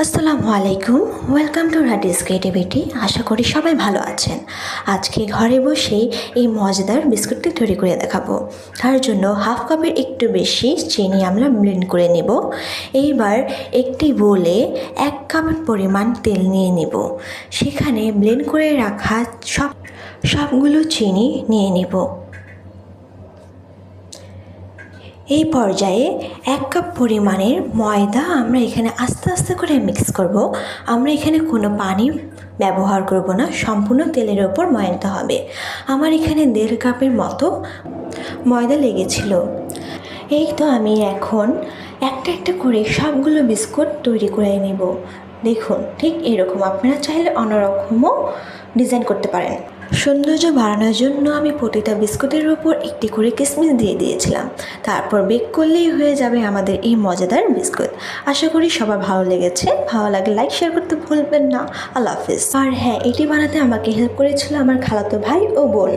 আসসালামু আলাইকুম, welcome to রাডিস creativity. আশা করি সবাই ভালো আছেন। আজকে ঘরে বসেই এই মজাদার বিস্কুটটি তৈরি করে দেখাবো। তার জন্য হাফ কাপের একটু বেশি চিনি আমরা ব্লেন্ড করে নেব। এইবার একটি বোলে 1 কাপ পরিমাণ তেল নিয়ে নেব। সেখানে ব্লেন্ড করে রাখা সবগুলো চিনি নিয়ে নেব। এই পর্যায়ে 1 কাপ পরিমাণের ময়দা আমরা এখানে আস্তে আস্তে করে মিক্স করব। আমরা এখানে কোনো পানি ব্যবহার করব না, সম্পূর্ণ তেলের ওপর ময়ানতে হবে। আমার এখানে 1.5 কাপের মতো ময়দা লেগেছিল। এই তো আমি এখন একটা একটা করে সবগুলো বিস্কুট তৈরি করে নেব। দেখুন, ঠিক এরকম আপনারা চাইলে অন্যরকমও ডিজাইন করতে পারেন। সৌন্দর্য বাড়ানোর জন্য আমি প্রতিটা বিস্কুটের উপর একটি করে কিশমিশ দিয়ে দিয়েছিলাম। তারপর বেক করলেই হয়ে যাবে আমাদের এই মজাদার বিস্কুট। আশা করি সবার ভালো লেগেছে। ভালো লাগলে লাইক শেয়ার করতে ভুলবেন না। আল্লাহ হাফিজ। আর হ্যাঁ, এটি বানাতে আমাকে হেল্প করেছিল আমার খালাতো ভাই ও বোন।